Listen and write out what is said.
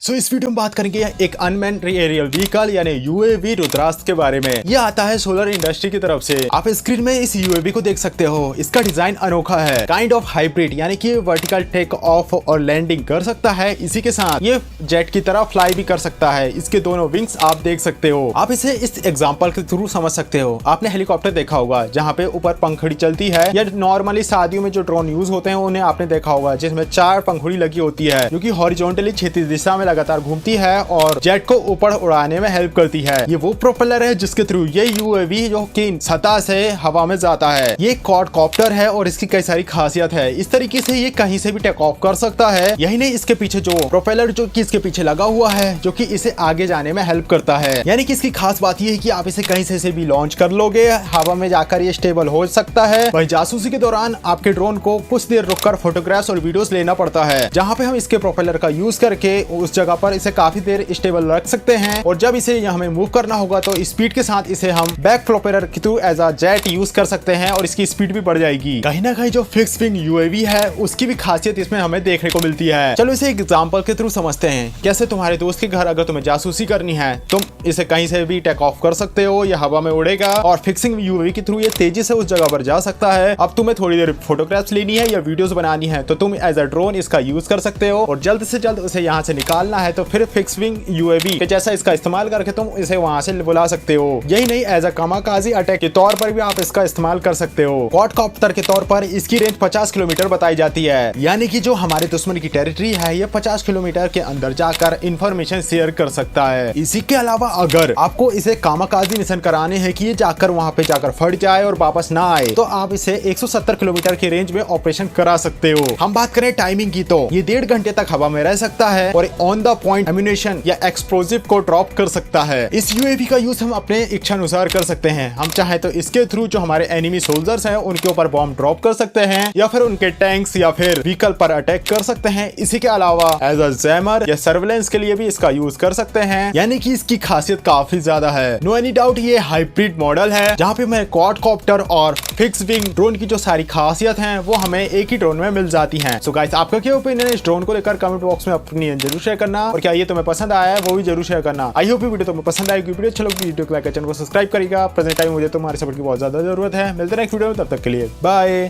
इस वीडियो में बात करेंगे एक अनमैन्ड एरियल व्हीकल यानी यूएवी रुद्रास्त्र के बारे में। ये आता है सोलर इंडस्ट्री की तरफ से। आप स्क्रीन में इस यूएवी को देख सकते हो। इसका डिजाइन अनोखा है, काइंड ऑफ हाइब्रिड, यानी कि वर्टिकल टेक ऑफ और लैंडिंग कर सकता है। इसी के साथ ये जेट की तरह फ्लाई भी कर सकता है। इसके दोनों विंग्स आप देख सकते हो। आप इसे इस एग्जाम्पल के थ्रू समझ सकते हो। आपने हेलीकॉप्टर देखा होगा जहाँ पे ऊपर पंखुड़ी चलती है, या नॉर्मली शादियों में जो ड्रोन यूज होते हैं उन्हें आपने देखा होगा, जिसमें 4 पंखुड़ी लगी होती है जो कि हॉरिजॉन्टली क्षैतिज दिशा में लगातार घूमती है और जेट को ऊपर उड़ाने में हेल्प करती है। ये वो प्रोपेलर है जिसके थ्रू ये यूएवी जो कि सतह से हवा में जाता है। ये क्वाडकॉप्टर है और इसकी कई सारी खासियत है। इस तरीके से ये कहीं से भी टेक ऑफ कर सकता है। यही नहीं, इसके पीछे जो प्रोपेलर जो कि इसके पीछे लगा हुआ है जो कि इसे आगे जाने में हेल्प करता है। यानी कि इसकी खास बात ये है कि आप इसे कहीं से भी लॉन्च कर लोगे, हवा में जाकर ये स्टेबल हो सकता है। वहीं जासूसी के दौरान आपके ड्रोन को कुछ देर रुककर फोटोग्राफ्स और वीडियोस लेना पड़ता है, जहां पे हम इसके प्रोपेलर का यूज करके उस जगह पर इसे काफी देर स्टेबल रख सकते हैं। और जब इसे हमें मूव करना होगा तो स्पीड के साथ इसे हम बैक प्रोपेलर के through as a jet use कर सकते हैं और इसकी स्पीड भी बढ़ जाएगी। कहीं ना कहीं जो फिक्स विंग यूएवी है उसकी भी खासियत इसमें हमें देखने को मिलती है। चलो इसे एक एग्जांपल के थ्रू समझते हैं। कैसे तुम्हारे दोस्त के घर अगर तुम्हें जासूसी करनी है, तुम इसे कहीं से भी टेक ऑफ कर सकते हो, यह हवा में उड़ेगा और फिक्सिंग यूएवी के थ्रू ये तेजी से उस जगह पर जा सकता है। अब तुम्हें थोड़ी देर फोटोग्राफ्स लेनी है या वीडियोस बनानी है तो तुम एज अ ड्रोन इसका यूज कर सकते हो, और जल्द से जल्द उसे यहाँ से निकालना है तो फिर फिक्स विंग यूएवी के जैसा इसका इस्तेमाल करके तुम इसे वहां से बुला सकते हो। यही नहीं, एज अ कामाकाजी अटैक के तौर पर भी आप इसका इस्तेमाल कर सकते हो। क्वाडकॉप्टर के तौर पर इसकी रेंज 50 किलोमीटर बताई जाती है, यानी कि जो हमारे दुश्मन की टेरिटरी है ये 50 किलोमीटर के अंदर जाकर इंफॉर्मेशन शेयर कर सकता है। इसी के अलावा अगर आपको इसे कामाकाजी मिशन कराने हैं कि ये जाकर वहां पे जाकर फट जाए और वापस ना आए, तो आप इसे 170 किलोमीटर के रेंज में ऑपरेशन करा सकते हो। हम बात करें टाइमिंग की तो ये 1.5 घंटे तक हवा में रह सकता है और ऑन द पॉइंट एम्यूनेशन या एक्सप्लोजिव को ड्रॉप कर सकता है। इस यूएवी का यूज हम अपने इच्छा अनुसार कर सकते हैं। हम चाहे तो इसके थ्रू जो हमारे एनिमी सोल्जर्स हैं उनके ऊपर बॉम्ब ड्रॉप कर सकते हैं, या फिर उनके टैंक्स या फिर व्हीकल पर अटैक कर सकते हैं। इसी के अलावा एज अ जैमर या सर्वेलेंस के लिए भी इसका यूज कर सकते हैं। यानी कि इसकी खासियत काफी ज्यादा है। नो एनी डाउट ये हाइब्रिड मॉडल है जहाँ पे हमें क्वाडकॉप्टर और फिक्स विंग ड्रोन की जो सारी खासियत है वो हमें एक ही ड्रोन में मिल जाती है। सो गाइस, आपका क्या ओपिनियन है इस ड्रोन को लेकर? कमेंट बॉक्स में अपनी जरूर शेयर करना, और क्या ये तुम्हें पसंद आया है वो भी जरूर शेयर करना। आई होप वीडियो तुम्हें पसंद आएगी। वीडियो अच्छा लगे वीडियो को लाइक, चैनल को सब्सक्राइब करेगा। प्रेजेंट टाइम मुझे तुम्हारे सपोर्ट की बहुत ज्यादा जरूरत है। मिलते हैं नेक्स्ट वीडियो में, तब तक के लिए बाय।